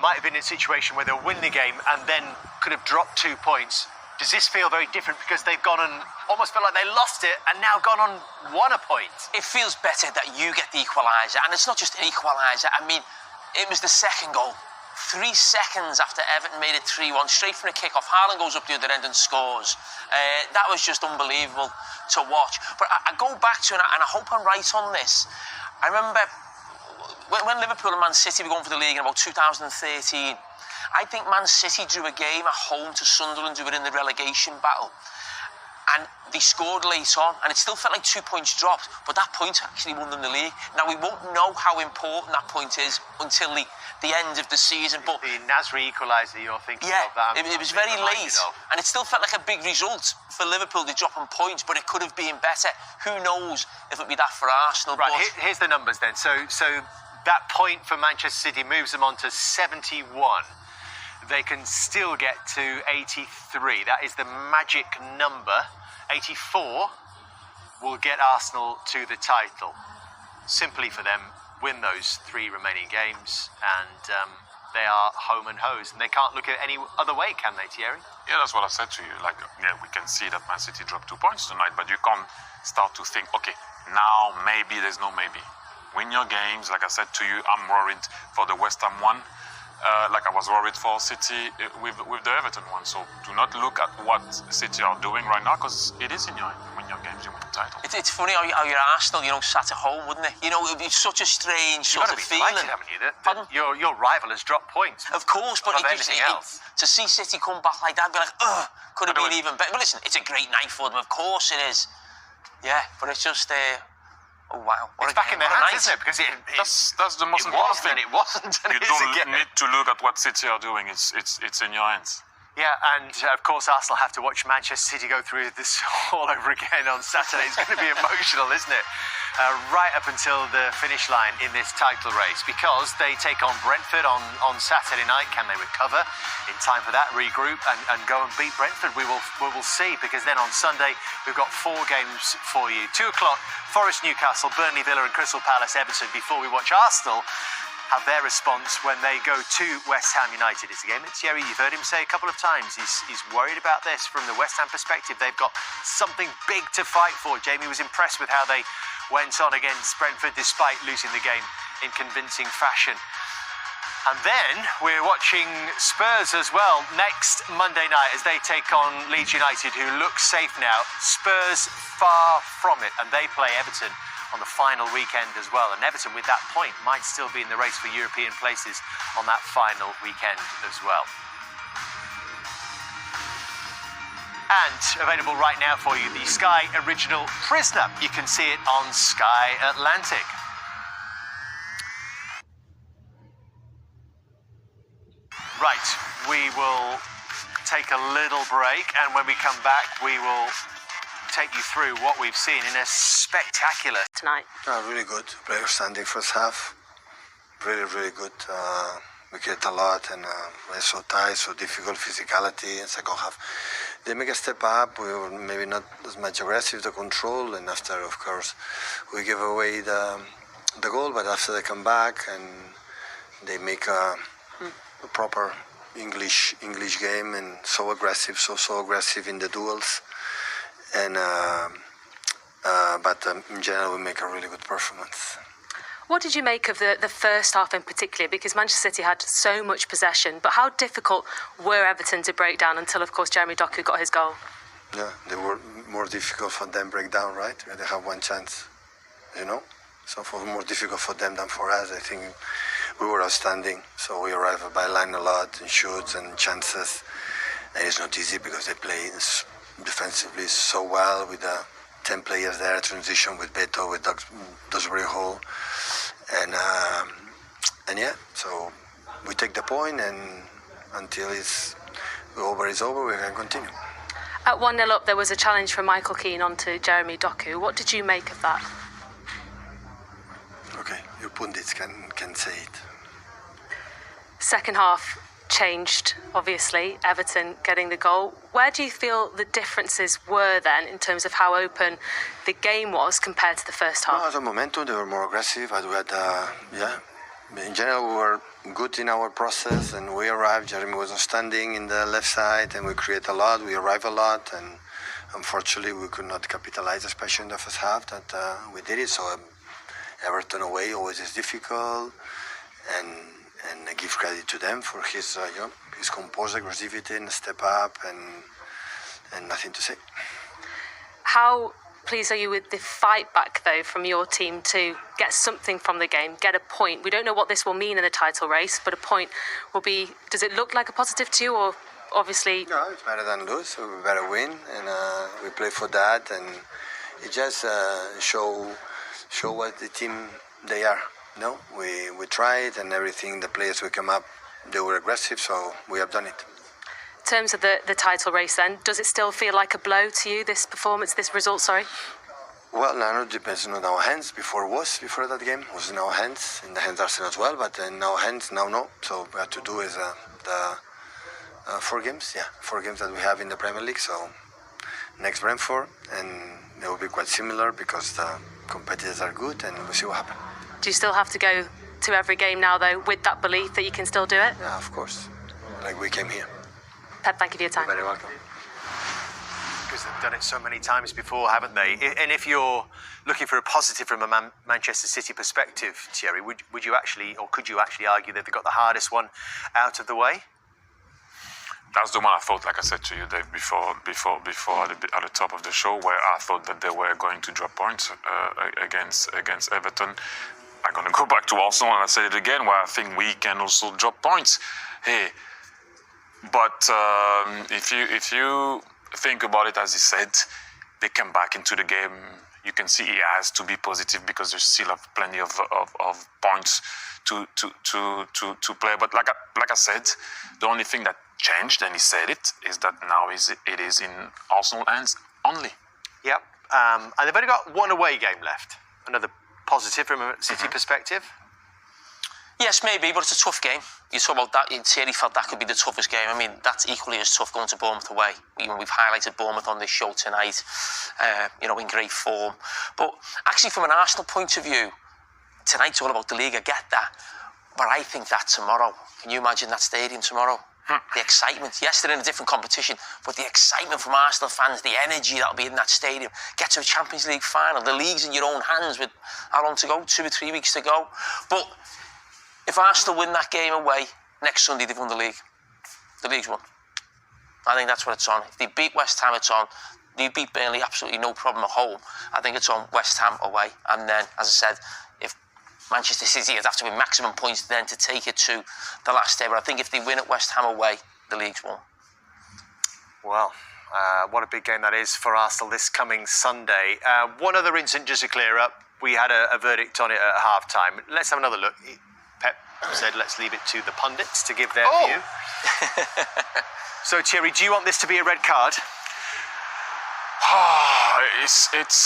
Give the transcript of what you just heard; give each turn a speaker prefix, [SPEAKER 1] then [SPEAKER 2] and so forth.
[SPEAKER 1] might have been in a situation where they'll win the game and then could have dropped 2 points. Does this feel very different because they've gone and almost felt like they lost it and now gone on 1 point?
[SPEAKER 2] It feels better that you get the equaliser, and it's not just an equaliser. I mean, it was the second goal. 3 seconds after Everton made it 3-1, straight from the kick-off. Haaland goes up the other end and scores. That was just unbelievable to watch. But I go back to, and I hope I'm right on this, I remember when Liverpool and Man City were going for the league in about 2013, I think Man City drew a game at home to Sunderland who were in the relegation battle. And they scored late on, and it still felt like 2 points dropped, but that point actually won them the league. Now, we won't know how important that point is until the end of the season, but...
[SPEAKER 1] The Nasri equaliser you're thinking
[SPEAKER 2] of
[SPEAKER 1] that.
[SPEAKER 2] It was very late, and it still felt like a big result for Liverpool to drop on points, but it could have been better. Who knows if it'll be that for Arsenal.
[SPEAKER 1] Right,
[SPEAKER 2] but...
[SPEAKER 1] here's the numbers then. So that point for Manchester City moves them on to 71. They can still get to 83. That is the magic number. 84 will get Arsenal to the title. Simply for them, win those 3 remaining games, and they are home and hosed. And they can't look at any other way, can they, Thierry?
[SPEAKER 3] Yeah, that's what I said to you. Like, yeah, we can see that Man City dropped 2 points tonight, but you can't start to think, okay, now maybe there's no maybe. Win your games. Like I said to you, I'm worried for the West Ham one. Like I was worried for City with the Everton one. So do not look at what City are doing right now, because it is in your hand. Win your games, you win the title.
[SPEAKER 2] It's funny how you're Arsenal, sat at home, wouldn't it? It would be such a strange sort of feeling.
[SPEAKER 1] You've got to be delighted, haven't you? Your rival has dropped points.
[SPEAKER 2] Of course, but to see City come back like that, be like, ugh, could have been even better. But listen, it's a great night for them, of course it is. Yeah, but it's just... Oh, wow.
[SPEAKER 1] It's back in their hands, isn't it? Because
[SPEAKER 3] that's the most important thing.
[SPEAKER 1] It wasn't.
[SPEAKER 3] You don't need to look at what City are doing. It's in your hands.
[SPEAKER 1] Yeah, and of course Arsenal have to watch Manchester City go through this all over again on Saturday. It's going to be emotional, isn't it? Right up until the finish line in this title race, because they take on Brentford on Saturday night. Can they recover in time for that, regroup and go and beat Brentford? We will see, because then on Sunday we've got 4 games for you. 2 o'clock, Forest Newcastle, Burnley Villa and Crystal Palace Everton, before we watch Arsenal have their response when they go to West Ham United. It's a game that Thierry, you've heard him say a couple of times, he's worried about this from the West Ham perspective. They've got something big to fight for. Jamie was impressed with how they went on against Brentford despite losing the game in convincing fashion. And then we're watching Spurs as well next Monday night as they take on Leeds United, who look safe now. Spurs far from it, and they play Everton on the final weekend as well. And Everton, with that point, might still be in the race for European places on that final weekend as well. And available right now for you, the Sky Original Prisoner. You can see it on Sky Atlantic. Right, we will take a little break, and when we come back, we will take you through what we've seen in a spectacular
[SPEAKER 4] tonight.
[SPEAKER 5] Really good. Players standing first half. Really, really good. We get a lot, and it's so tight, so difficult physicality in second half. They make a step up. We were maybe not as much aggressive to control, and after, of course, we give away the goal. But after they come back and they make a proper English game, and so aggressive, so aggressive in the duels. And but in general, we make a really good performance.
[SPEAKER 4] What did you make of the first half in particular? Because Manchester City had so much possession, but how difficult were Everton to break down until, of course, Jeremy Doku got his goal?
[SPEAKER 5] Yeah, they were more difficult for them break down, right? They have one chance, So more difficult for them than for us. I think we were outstanding. So we arrived by line a lot in shoots and chances. And it's not easy because they play defensively so well with 10 players there, transition with Beto, with Dosbury Hall. And yeah, so we take the point, and until it's over, we can continue.
[SPEAKER 4] At 1-0 up, there was a challenge from Michael Keane onto Jeremy Doku. What did you make of that?
[SPEAKER 5] Okay, your pundits can say it.
[SPEAKER 4] Second half changed, obviously, Everton getting the goal. Where do you feel the differences were then in terms of how open the game was compared to the first half?
[SPEAKER 5] No, the momentum, they were more aggressive. We had, In general, we were good in our process, and we arrived. Jeremy was standing in the left side, and we create a lot. We arrive a lot, and unfortunately, we could not capitalize, especially in the first half. That we did it. So Everton away always is difficult, and I give credit to them for his composed aggressivity and step up, and nothing to say.
[SPEAKER 4] How pleased are you with the fight back, though, from your team to get something from the game, get a point? We don't know what this will mean in the title race, but a point will be... Does it look like a positive to you, or obviously...
[SPEAKER 5] No, it's better than lose, so we better win, and we play for that, and it just show what the team they are. No, we tried, and everything, the players who come up, they were aggressive, so we have done it.
[SPEAKER 4] In terms of the title race then, does it still feel like a blow to you, this performance, this result, sorry?
[SPEAKER 5] Well, now it depends on our hands. Before that game, it was in our hands, in the hands of Arsenal as well, but in our hands, now no. So what we have to do is the 4 games that we have in the Premier League. So next Brentford, and they will be quite similar because the competitors are good, and we'll see what happens.
[SPEAKER 4] Do you still have to go to every game now, though, with that belief that you can still do it?
[SPEAKER 5] Yeah, of course. Like we came here.
[SPEAKER 4] Pep, thank you for your time.
[SPEAKER 5] You're very welcome.
[SPEAKER 1] Because they've done it so many times before, haven't they? And if you're looking for a positive from a Manchester City perspective, Thierry, would you actually, or could you actually argue that they've got the hardest one out of the way?
[SPEAKER 3] That's the one I thought, like I said to you, Dave, before at the top of the show, where I thought that they were going to drop points against Everton. I'm going to go back to Arsenal, and I said it again, where I think we can also drop points. Hey, but if you think about it, as he said, they come back into the game. You can see he has to be positive because they still have plenty of points to play. But like I said, the only thing that changed, and he said it, is that now it is in Arsenal hands only.
[SPEAKER 1] Yep. And they've only got one away game left. Another positive from a City perspective.
[SPEAKER 2] Yes, maybe, but it's a tough game. You talk about that, Thierry felt that could be the toughest game. I mean, that's equally as tough going to Bournemouth away. We've highlighted Bournemouth on this show tonight, in great form. But actually, from an Arsenal point of view, tonight's all about the league, I get that. But I think that tomorrow, can you imagine that stadium tomorrow? The excitement. Yes, they're in a different competition, but the excitement from Arsenal fans, the energy that'll be in that stadium. Get to a Champions League final. The league's in your own hands with how long to go? 2 or 3 weeks to go. But if Arsenal win that game away, next Sunday they've won the league. The league's won. I think that's what it's on. If they beat West Ham, it's on. They beat Burnley, absolutely no problem at home. I think it's on West Ham away. And then, as I said, if Manchester City would have to win maximum points then to take it to the last day. But I think if they win at West Ham away, the league's won.
[SPEAKER 1] Well, what a big game that is for Arsenal this coming Sunday. One other incident just to clear up. We had a verdict on it at half-time. Let's have another look. Pep said let's leave it to the pundits to give their view. So, Thierry, do you want this to be a red card?
[SPEAKER 3] It's